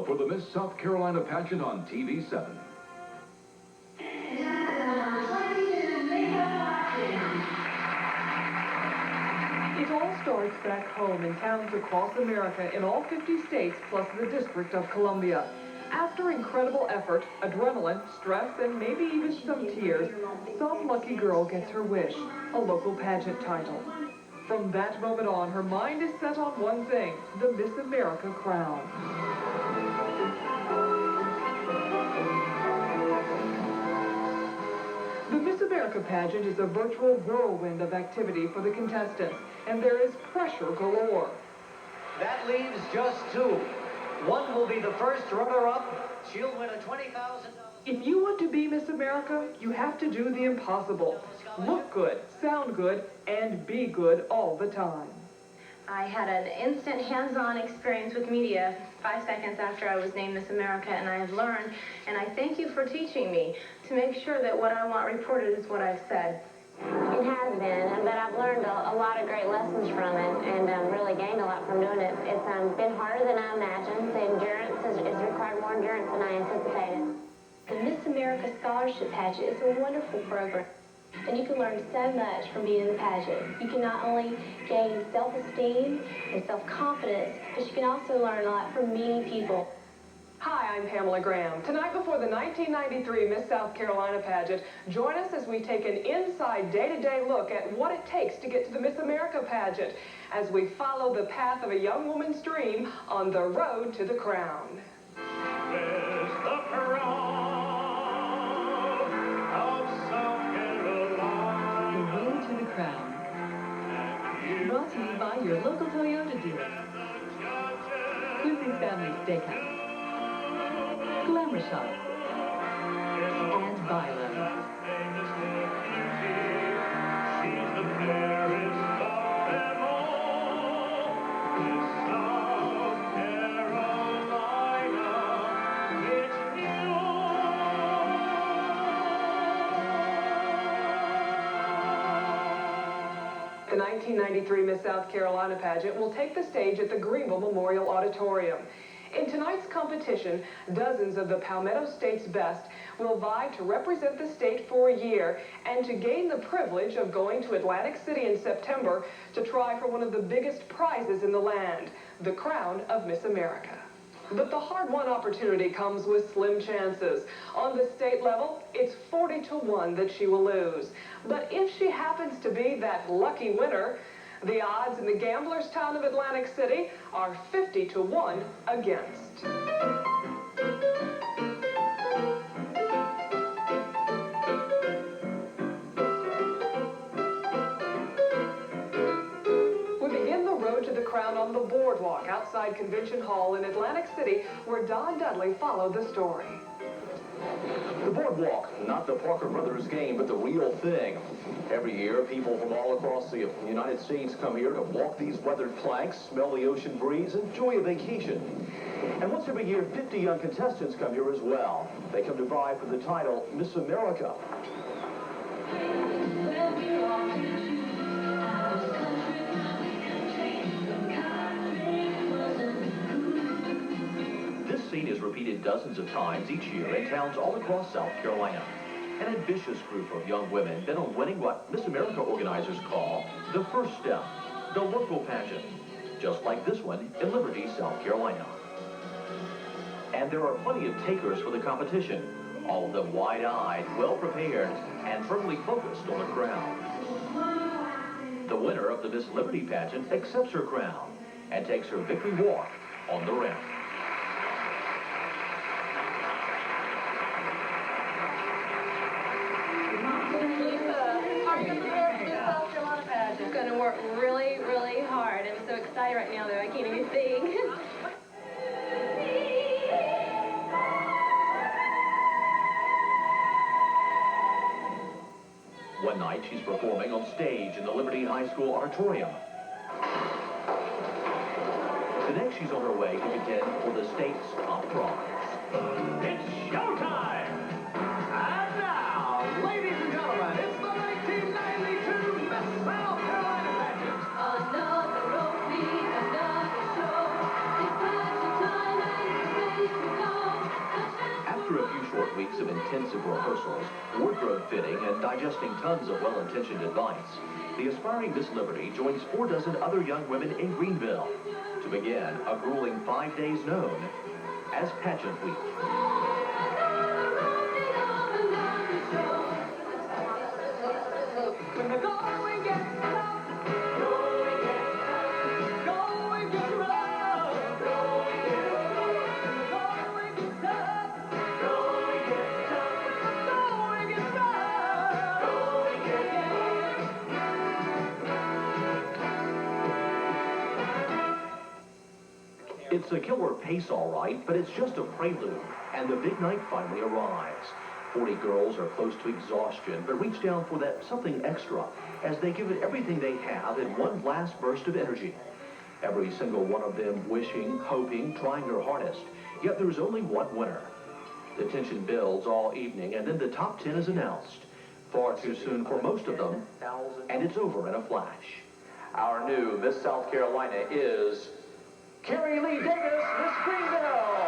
for the Miss South Carolina Pageant on TV7. It all starts back home in towns across America in all 50 states plus the District of Columbia. After incredible effort, adrenaline, stress, and maybe even some tears, some lucky girl gets her wish, a local pageant title. From that moment on, her mind is set on one thing, the Miss America crown. The Miss America pageant is a virtual whirlwind of activity for the contestants, and there is pressure galore. That leaves just two. One will be the first runner-up. She'll win a $20,000. If you want to be Miss America, you have to do the impossible. Look good, sound good, and be good all the time. I had an instant hands-on experience with media 5 seconds after I was named Miss America, and I have learned, and I thank you for teaching me, to make sure that what I want reported is what I've said. It has been, but I've learned a lot of great lessons from it and really gained a lot from doing it. It's been harder than I imagined. The endurance has required more endurance than I anticipated. The Miss America Scholarship Pageant is a wonderful program, and you can learn so much from being in the pageant. You can not only gain self-esteem and self-confidence, but you can also learn a lot from meeting people. Hi, I'm Pamela Graham. Tonight before the 1993 Miss South Carolina pageant, join us as we take an inside day-to-day look at what it takes to get to the Miss America pageant as we follow the path of a young woman's dream on the road to the crown. There's the crown of South Carolina. The road to the crown. Brought to you by your local Toyota dealer. Cruising Family Steakhouse. Glamour Shop, and Bilo. She's the fairest of them all. Miss South Carolina, it's you. The 1993 Miss South Carolina pageant will take the stage at the Greenville Memorial Auditorium. In tonight's competition, dozens of the Palmetto State's best will vie to represent the state for a year and to gain the privilege of going to Atlantic City in September to try for one of the biggest prizes in the land, the crown of Miss America. But the hard-won opportunity comes with slim chances. On the state level, it's 40-1 that she will lose. But if she happens to be that lucky winner, the odds in the gambler's town of Atlantic City are 50-1 against. We begin the road to the crown on the boardwalk outside Convention Hall in Atlantic City, where Don Dudley followed the story. The boardwalk, not the Parker Brothers game, but the real thing. Every year, people from all across the United States come here to walk these weathered planks, smell the ocean breeze, enjoy a vacation. And once every year, 50 young contestants come here as well. They come to vie for the title Miss America. This scene is repeated dozens of times each year in towns all across South Carolina. An ambitious group of young women bent on winning what Miss America organizers call the first step, the local pageant, just like this one in Liberty, South Carolina. And there are plenty of takers for the competition, all of them wide-eyed, well-prepared, and firmly focused on the crown. The winner of the Miss Liberty Pageant accepts her crown and takes her victory walk on the ramp. I'm going to work really, really hard. I'm so excited right now that I can't even sing. One night, she's performing on stage in the Liberty High School auditorium. The next, she's on her way to contend for the state's top prize. It's showtime! And now, ladies and gentlemen, it's the 1992 Miss South Carolina Pageant. Another opening, another show. It's such a time and space. weeks of intensive rehearsals, wardrobe fitting, and digesting tons of well-intentioned advice, the aspiring Miss Liberty joins 4 dozen other young women in Greenville to begin a grueling 5 days known as Pageant Week. When the going gets tough, going gets tough, going gets rough, going gets rough. When the going gets tough, going gets tough, going gets rough, going gets. It's a killer pace, all right, but it's just a prelude, and the big night finally arrives. 40 girls are close to exhaustion, but reach down for that something extra as they give it everything they have in one last burst of energy. Every single one of them wishing, hoping, trying their hardest, yet there's only one winner. The tension builds all evening, and then the top 10 is announced. Far too soon for most of them, and it's over in a flash. Our new Miss South Carolina is Carrie Lee Davis, Miss Greenville.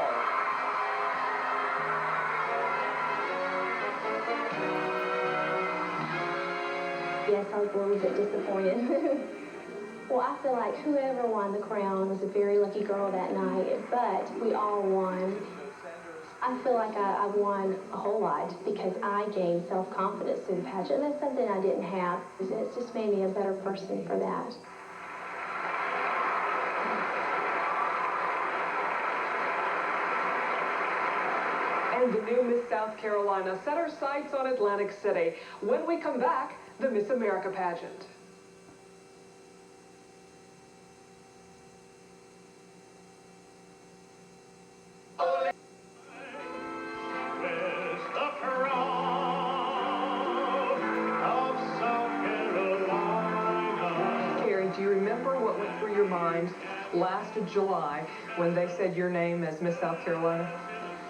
Yes, I was a little bit disappointed. Well, I feel like whoever won the crown was a very lucky girl that night, but we all won. I feel like I won a whole lot because I gained self-confidence through the pageant. And that's something I didn't have. It's just made me a better person for that. And the new Miss South Carolina set her sights on Atlantic City. When we come back, the Miss America Pageant. Carrie, do you remember what went through your mind last July when they said your name as Miss South Carolina?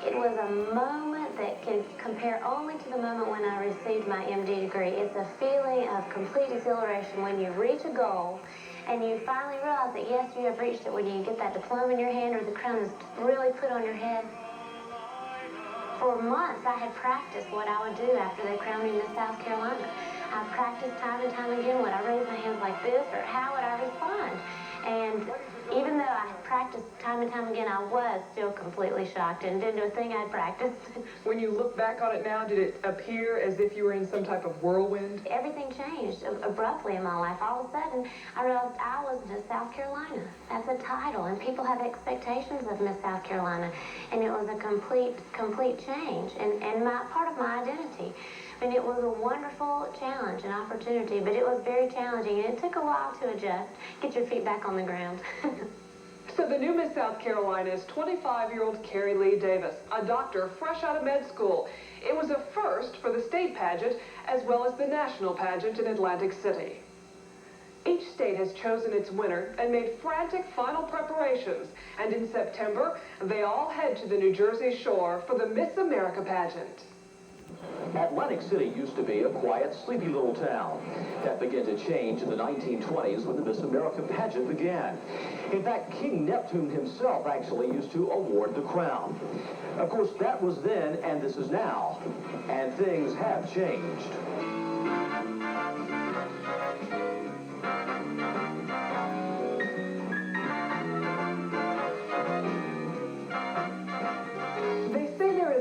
It was a moment that can compare only to the moment when I received my MD degree. It's a feeling of complete exhilaration when you reach a goal and you finally realize that, yes, you have reached it, when you get that diploma in your hand or the crown is really put on your head. For months, I had practiced what I would do after they crowned me Miss South Carolina. I practiced time and time again, would I raise my hands like this, or how would I respond? And even though I had practiced time and time again, I was still completely shocked and didn't do a thing I'd practiced. When you look back on it now, did it appear as if you were in some type of whirlwind? Everything changed abruptly in my life. All of a sudden, I realized I was Miss South Carolina. That's a title, and people have expectations of Miss South Carolina. And it was a complete change, and part of my identity. And it was a wonderful challenge, an opportunity, but it was very challenging, and it took a while to adjust, get your feet back on the ground. So the new Miss South Carolina is 25-year-old Carrie Lee Davis, a doctor fresh out of med school. It was a first for the state pageant as well as the national pageant in Atlantic City. Each state has chosen its winner and made frantic final preparations. And in September, they all head to the New Jersey shore for the Miss America Pageant. Atlantic City used to be a quiet, sleepy little town. That began to change in the 1920s when the Miss America Pageant began. In fact, King Neptune himself actually used to award the crown. Of course, that was then, and this is now. And things have changed.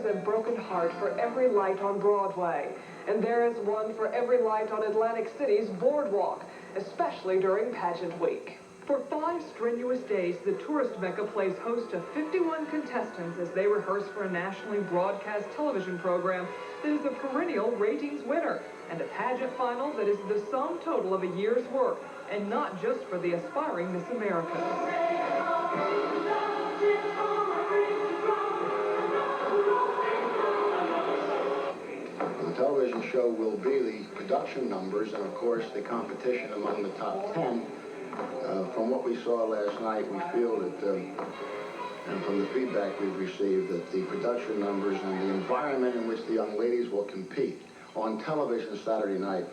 A broken heart for every light on Broadway, and there is one for every light on Atlantic City's boardwalk, especially during pageant week. For 5 strenuous days, the tourist mecca plays host to 51 contestants as they rehearse for a nationally broadcast television program that is a perennial ratings winner, and a pageant final that is the sum total of a year's work, and not just for the aspiring Miss America. The television show will be the production numbers and, of course, the competition among the top 10. From what we saw last night, we feel that, and from the feedback we've received, that the production numbers and the environment in which the young ladies will compete on television Saturday night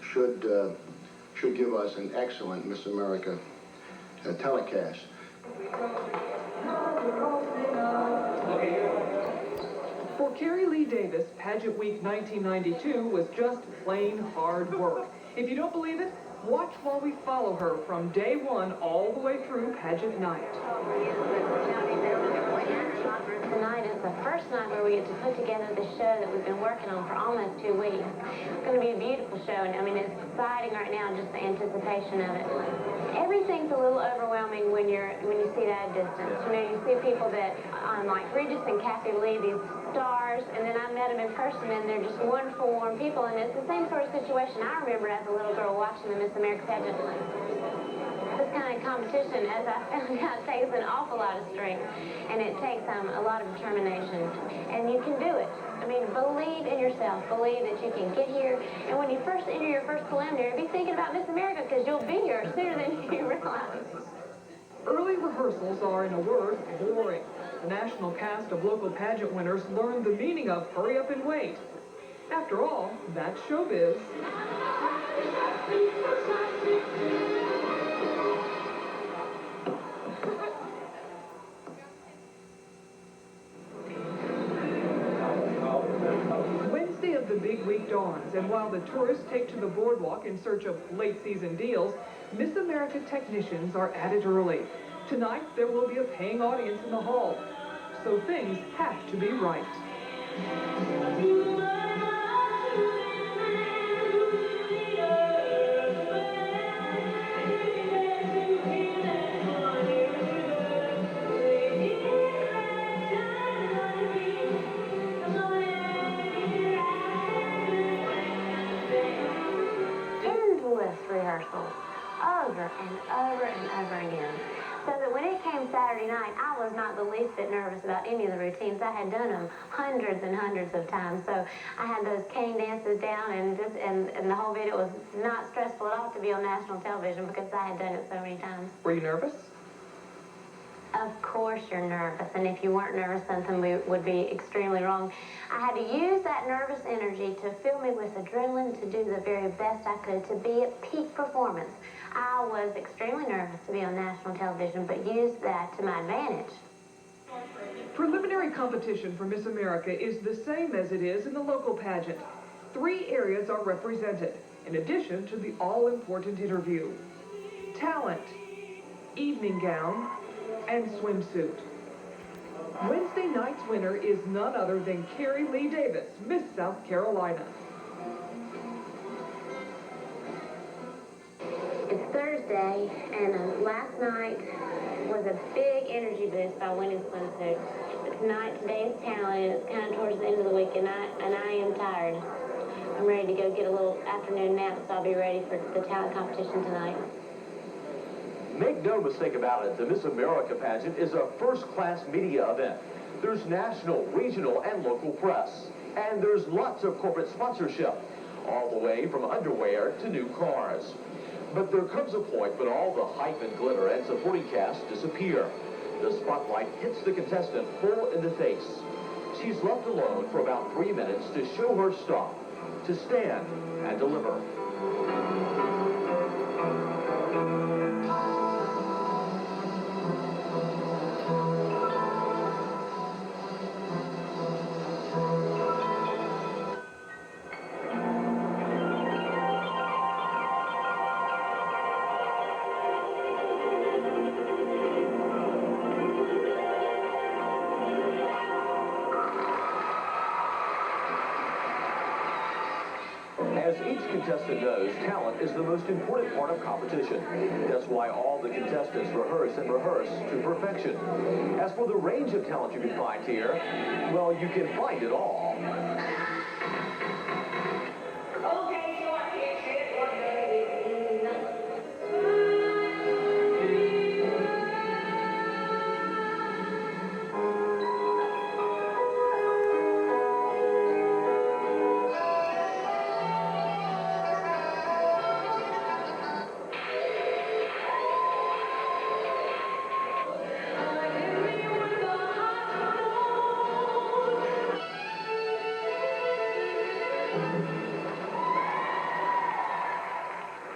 should give us an excellent Miss America telecast. For Carrie Lee Davis, Pageant Week 1992 was just plain hard work. If you don't believe it, watch while we follow her from day one all the way through pageant night. Tonight is the first night where we get to put together the show that we've been working on for almost 2 weeks. It's going to be a beautiful show, and I mean, it's exciting right now, just the anticipation of it. Everything's a little overwhelming when you see it at a distance. You know, you see people that, like Regis and Kathy Lee, these stars, and then I met them in person, and they're just wonderful, warm people, and it's the same sort of situation I remember as a little girl watching the Miss America Pageant. This kind of competition, as I found out, takes an awful lot of strength, and it takes a lot of determination, and you can do it. I mean, believe in yourself. Believe that you can get here, and when you first enter your first preliminary, be thinking about Miss America, because you'll be here sooner than you realize. Early rehearsals are, in a word, boring. The national cast of local pageant winners learned the meaning of hurry up and wait. After all, that's showbiz. Wednesday of the big week dawns, and while the tourists take to the boardwalk in search of late season deals, Miss America technicians are at it early. Tonight, there will be a paying audience in the hall, so things have to be right. Endless rehearsals, over and over and over again. So that when it came Saturday night, I was not the least bit nervous about any of the routines. I had done them hundreds and hundreds of times. So I had those cane dances down, and the whole video was not stressful at all to be on national television because I had done it so many times. Were you nervous? Of course you're nervous, and if you weren't nervous, something would be extremely wrong. I had to use that nervous energy to fill me with adrenaline to do the very best I could, to be at peak performance. I was extremely nervous to be on national television, but used that to my advantage. Preliminary competition for Miss America is the same as it is in the local pageant. 3 areas are represented, in addition to the all-important interview: talent, evening gown, and swimsuit. Wednesday night's winner is none other than Carrie Lee Davis, Miss South Carolina. It's Thursday, and last night was a big energy boost by winning swimsuit. But today is talent, and it's kind of towards the end of the week, and I am tired. I'm ready to go get a little afternoon nap, so I'll be ready for the talent competition tonight. Make no mistake about it, the Miss America pageant is a first-class media event. There's national, regional, and local press. And there's lots of corporate sponsorship, all the way from underwear to new cars. But there comes a point when all the hype and glitter and supporting cast disappear. The spotlight hits the contestant full in the face. She's left alone for about 3 minutes to show her stuff, to stand and deliver. As each contestant knows, talent is the most important part of competition. That's why all the contestants rehearse and rehearse to perfection. As for the range of talent you can find here, well, you can find it all.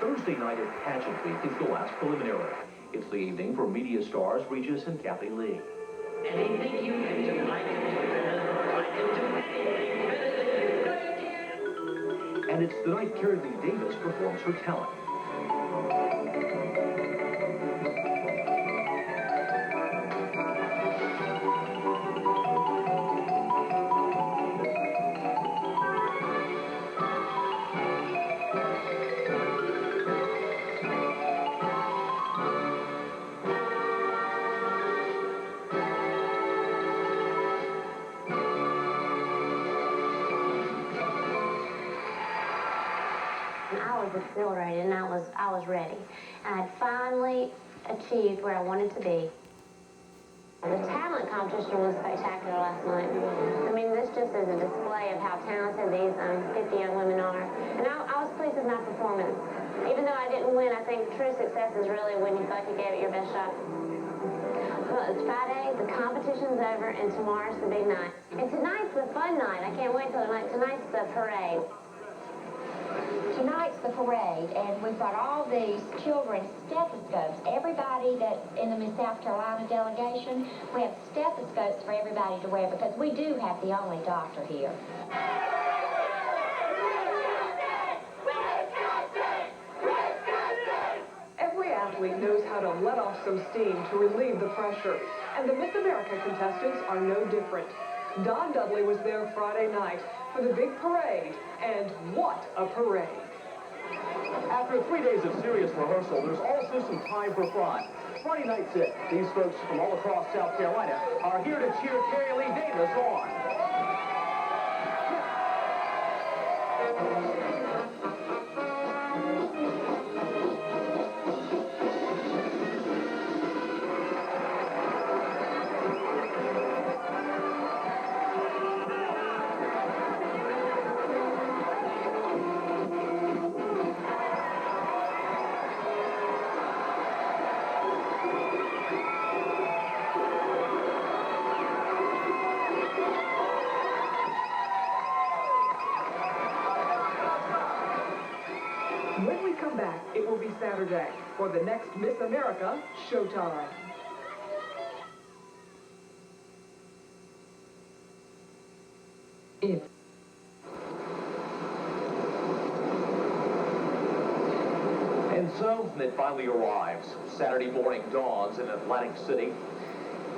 Thursday night at Pageant Week is the last preliminary. It's the evening for media stars Regis and Kathy Lee. Anything you can do, I can do. I can do anything. And it's tonight Carrie Lee Davis performs her talent. I was exhilarated and I was ready. I had finally achieved where I wanted to be. The talent competition was spectacular last night. I mean, this just is a display of how talented these 50 young women are. And I was pleased with my performance. Even though I didn't win, I think true success is really when you feel like you gave it your best shot. Well, it's Friday, the competition's over, and tomorrow's the big night. And tonight's the fun night. I can't wait till tonight. Tonight's the parade. Tonight's the parade, and we've got all these children's stethoscopes. Everybody that's in the Miss South Carolina delegation, we have stethoscopes for everybody to wear because we do have the only doctor here. Every athlete knows how to let off some steam to relieve the pressure, and the Miss America contestants are no different. Don Dudley was there Friday night for the big parade, and what a parade. After 3 days of serious rehearsal, there's also some time for fun. Friday night's it. These folks from all across South Carolina are here to cheer Carrie Lee Davis on. When we come back, it will be Saturday for the next Miss America Showtime. And so it finally arrives. Saturday morning dawns in Atlantic City.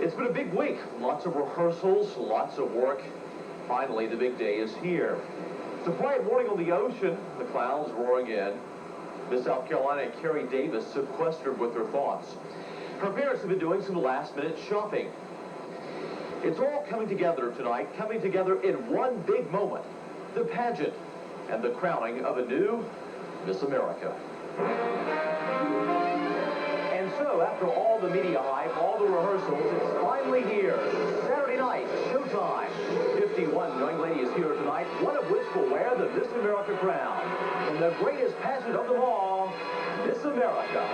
It's been a big week. Lots of rehearsals, lots of work. Finally, the big day is here. It's a quiet morning on the ocean. The clouds roaring in. Miss South Carolina Carrie Davis sequestered with her thoughts. Her parents have been doing some last-minute shopping. It's all coming together tonight, coming together in one big moment. The pageant and the crowning of a new Miss America. And so, after all the media hype, all the rehearsals, it's finally here. Saturday night, showtime. 51 young ladies here tonight, one of which will wear the Miss America crown. From the greatest pageant of them all, Miss America.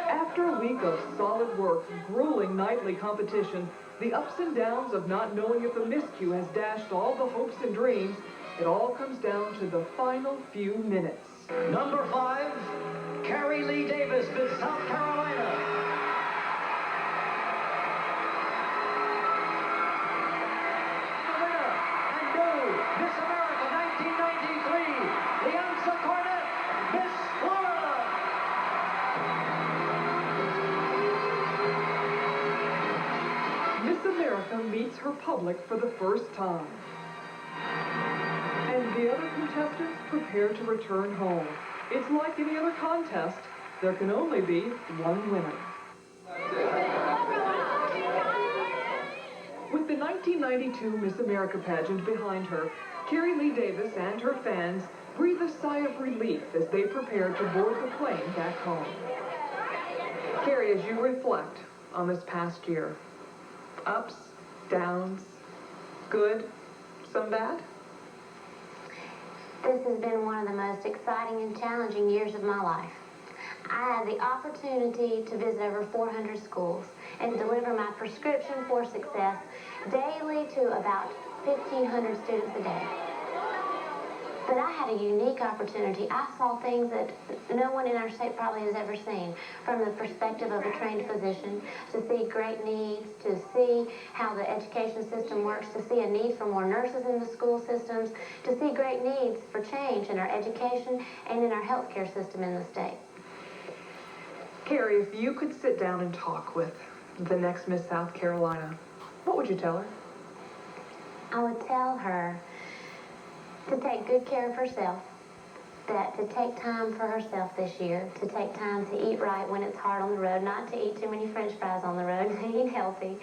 After a week of solid work, grueling nightly competition, the ups and downs of not knowing if the miscue has dashed all the hopes and dreams, it all comes down to the final few minutes. Number 5, Carrie Lee Davis, Miss South Carolina. The winner and new Miss America 1993, the Ansa Cornet, Miss Florida. Miss America meets her public for the first time. And the other contestants prepare to return home. It's like any other contest. There can only be one winner. With the 1992 Miss America pageant behind her, Carrie Lee Davis and her fans breathe a sigh of relief as they prepare to board the plane back home. Carrie, as you reflect on this past year, ups, downs, good, some bad? This has been one of the most exciting and challenging years of my life. I had the opportunity to visit over 400 schools and deliver my prescription for success daily to about 1,500 students a day. But I had a unique opportunity. I saw things that no one in our state probably has ever seen, from the perspective of a trained physician, to see great needs, to see how the education system works, to see a need for more nurses in the school systems, to see great needs for change in our education and in our healthcare system in the state. Carrie, if you could sit down and talk with the next Miss South Carolina, what would you tell her? I would tell her to take good care of herself, that to take time for herself this year, to take time to eat right when it's hard on the road, not to eat too many French fries on the road, to eat healthy,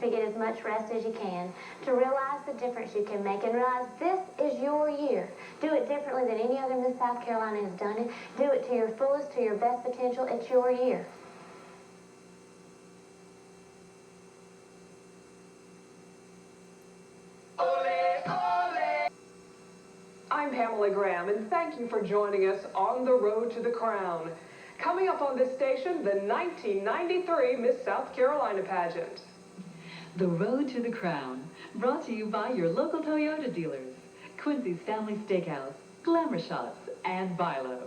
to get as much rest as you can, to realize the difference you can make and realize this is your year. Do it differently than any other Miss South Carolina has done it. Do it to your fullest, to your best potential. It's your year. I'm Pamela Graham, and thank you for joining us on the road to the crown. Coming up on this station, the 1993 Miss South Carolina Pageant. The Road to the Crown, brought to you by your local Toyota dealers, Quincy's Family Steakhouse, Glamour Shots, and Bilo.